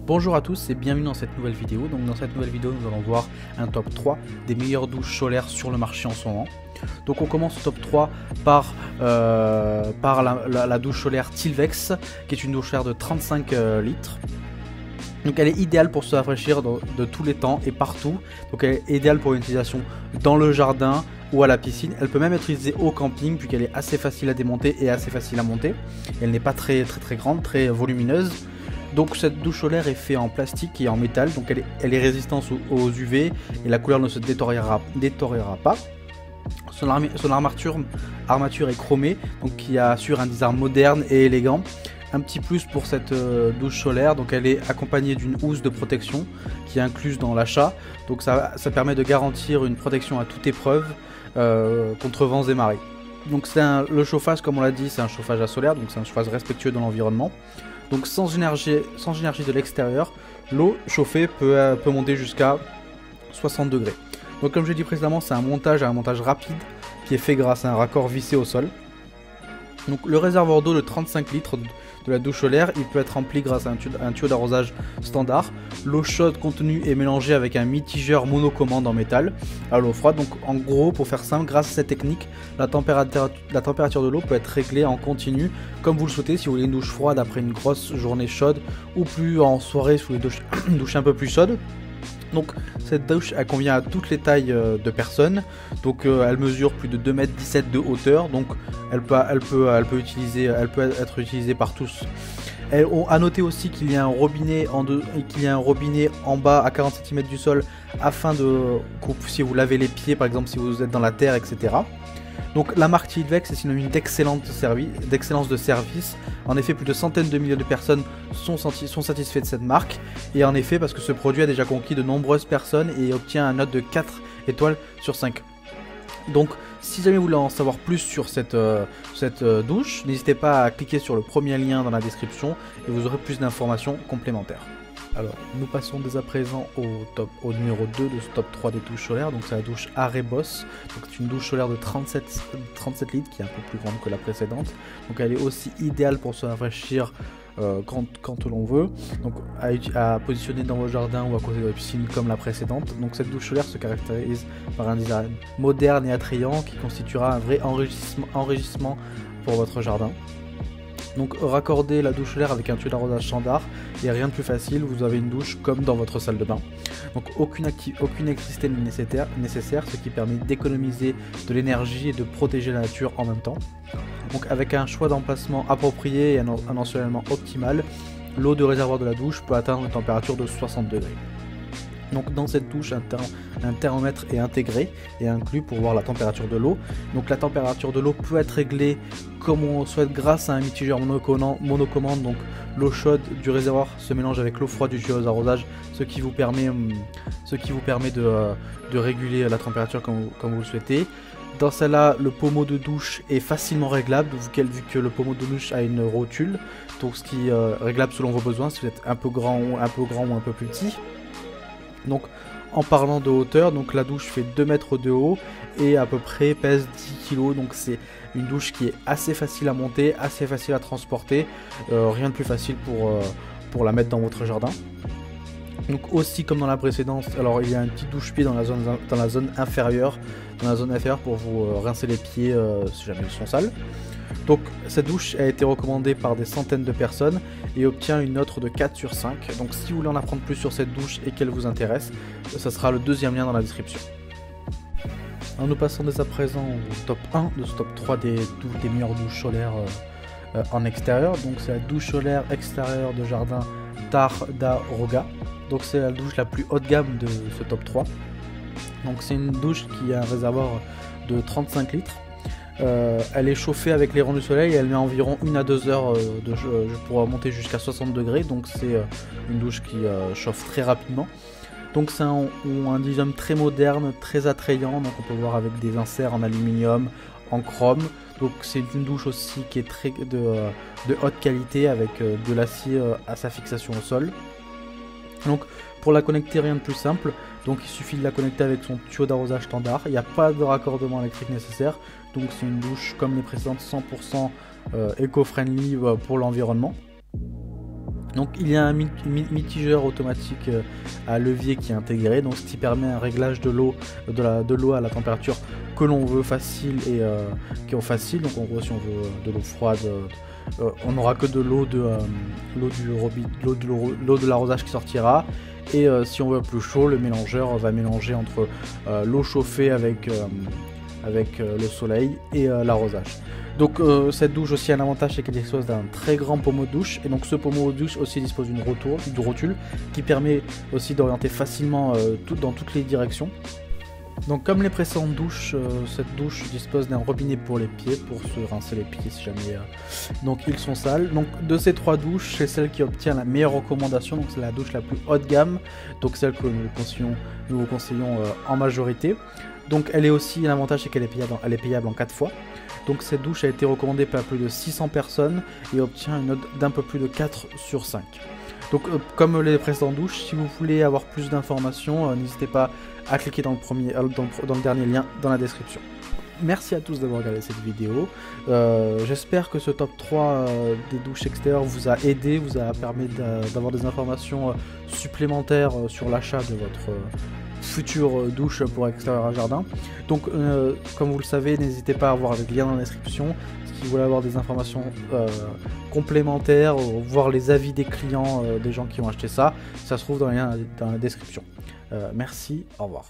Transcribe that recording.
Bonjour à tous et bienvenue dans cette nouvelle vidéo. Donc dans cette nouvelle vidéo nous allons voir un top 3 des meilleures douches solaires sur le marché en ce moment. Donc on commence au top 3 par la douche solaire Tilvex, qui est une douche solaire de 35 litres. Donc elle est idéale pour se rafraîchir de tous les temps et partout. Donc elle est idéale pour une utilisation dans le jardin ou à la piscine. Elle peut même être utilisée au camping puisqu'elle est assez facile à démonter et assez facile à monter. Elle n'est pas très grande, très volumineuse. Donc cette douche solaire est faite en plastique et en métal, donc elle est résistante aux UV et la couleur ne se détériorera pas. Son armature est chromée, donc qui assure un design moderne et élégant. Un petit plus pour cette douche solaire, donc elle est accompagnée d'une housse de protection qui est incluse dans l'achat. Donc ça permet de garantir une protection à toute épreuve contre vents et marées. Donc le chauffage, comme on l'a dit, c'est un chauffage à solaire, donc c'est un chauffage respectueux de l'environnement. Donc sans énergie de l'extérieur, l'eau chauffée peut monter jusqu'à 60 degrés. Donc comme je l'ai dit précédemment, c'est un montage rapide qui est fait grâce à un raccord vissé au sol. Donc le réservoir d'eau de 35 litres de la douche solaire, il peut être rempli grâce à un tuyau d'arrosage standard. L'eau chaude contenue est mélangée avec un mitigeur monocommande en métal à l'eau froide. Donc en gros, pour faire simple, grâce à cette technique, la température de l'eau peut être réglée en continu comme vous le souhaitez. Si vous voulez une douche froide après une grosse journée chaude ou plus en soirée, si vous voulez une douche un peu plus chaude. Donc cette douche elle convient à toutes les tailles de personnes. Donc elle mesure plus de 2,17 m de hauteur. Donc elle peut être utilisée par tous. A noté aussi qu'il y a un robinet en bas à 40 cm du sol afin si vous lavez les pieds par exemple, si vous êtes dans la terre, etc. Donc la marque Tilvex est synonyme d'excellence de service. En effet, plus de centaines de milliers de personnes sont satisfaites de cette marque. Et en effet, parce que ce produit a déjà conquis de nombreuses personnes et obtient une note de 4 étoiles sur 5. Donc si jamais vous voulez en savoir plus sur cette douche, n'hésitez pas à cliquer sur le premier lien dans la description et vous aurez plus d'informations complémentaires. Alors, nous passons dès à présent au numéro 2 de ce top 3 des douches solaires. Donc c'est la douche Arebos. Donc c'est une douche solaire de 37 litres qui est un peu plus grande que la précédente. Donc elle est aussi idéale pour se rafraîchir quand l'on veut. Donc à positionner dans vos jardins ou à côté de la piscine comme la précédente. Donc cette douche solaire se caractérise par un design moderne et attrayant qui constituera un vrai enrichissement pour votre jardin. Donc raccordez la douche solaire avec un tuyau d'arrosage standard et rien de plus facile, vous avez une douche comme dans votre salle de bain. Donc aucune électricité nécessaire, ce qui permet d'économiser de l'énergie et de protéger la nature en même temps. Donc avec un choix d'emplacement approprié et un ensoleillement optimal, l'eau de réservoir de la douche peut atteindre une température de 60 degrés. Donc dans cette douche, un thermomètre est intégré et inclus pour voir la température de l'eau. Donc la température de l'eau peut être réglée comme on souhaite grâce à un mitigeur monocommande. Donc l'eau chaude du réservoir se mélange avec l'eau froide du tuyau d'arrosage, ce qui vous permet de réguler la température comme vous le souhaitez. Dans celle-là, le pommeau de douche est facilement réglable vu que le pommeau de douche a une rotule, donc ce qui est réglable selon vos besoins si vous êtes un peu grand ou un peu plus petit. Donc en parlant de hauteur, donc la douche fait 2 mètres de haut et à peu près pèse 10 kg. Donc c'est une douche qui est assez facile à monter, assez facile à transporter. Rien de plus facile pour la mettre dans votre jardin. Donc aussi comme dans la précédente, alors il y a un petit douche-pied dans la zone inférieure pour vous rincer les pieds si jamais ils sont sales. Donc cette douche a été recommandée par des centaines de personnes et obtient une note de 4 sur 5. Donc si vous voulez en apprendre plus sur cette douche et qu'elle vous intéresse, ça sera le deuxième lien dans la description. Alors nous passons dès à présent au top 1 de ce top 3 des meilleures douches solaires en extérieur. Donc c'est la douche solaire extérieure de jardin Tardaroga. Donc c'est la douche la plus haut de gamme de ce top 3. Donc c'est une douche qui a un réservoir de 35 litres. Elle est chauffée avec les rayons du soleil et elle met environ 1 à 2 heures pour monter jusqu'à 60 degrés. Donc c'est une douche qui chauffe très rapidement. Donc c'est un design très moderne, très attrayant. Donc on peut voir avec des inserts en aluminium, en chrome. Donc c'est une douche aussi qui est très de haute qualité avec de l'acier à sa fixation au sol. Donc pour la connecter, rien de plus simple. Donc il suffit de la connecter avec son tuyau d'arrosage standard. Il n'y a pas de raccordement électrique nécessaire. Donc c'est une douche comme les précédentes 100% éco-friendly pour l'environnement. Donc il y a un mitigeur automatique à levier qui est intégré, donc ce qui permet un réglage de l'eau à la température que l'on veut facile et qui est facile. Donc en gros si on veut de l'eau froide, on n'aura que de l'eau de l'arrosage qui sortira. Et si on veut plus chaud, le mélangeur va mélanger entre l'eau chauffée avec le soleil et l'arrosage. Donc cette douche aussi a un avantage, c'est qu'elle dispose d'un très grand pommeau de douche, et donc ce pommeau de douche aussi dispose d'une rotule qui permet aussi d'orienter facilement dans toutes les directions. Donc comme les précédentes douches, cette douche dispose d'un robinet pour les pieds, pour se rincer les pieds si jamais donc ils sont sales. Donc de ces 3 douches, c'est celle qui obtient la meilleure recommandation, donc c'est la douche la plus haut de gamme, donc celle que nous vous conseillons en majorité. Donc elle est aussi, l'avantage c'est qu'elle est payable en 4 fois. Donc cette douche a été recommandée par plus de 600 personnes et obtient une note d'un peu plus de 4 sur 5. Donc comme les précédentes douches, si vous voulez avoir plus d'informations, n'hésitez pas à cliquer dans le dernier lien dans la description. Merci à tous d'avoir regardé cette vidéo. J'espère que ce top 3 des douches extérieures vous a aidé, vous a permis d'avoir des informations supplémentaires sur l'achat de votre future douche pour extérieur à jardin. Donc comme vous le savez, n'hésitez pas à voir le lien dans la description. Si vous voulez avoir des informations complémentaires, voir les avis des clients, des gens qui ont acheté ça, ça se trouve dans le lien dans la description. Merci, au revoir.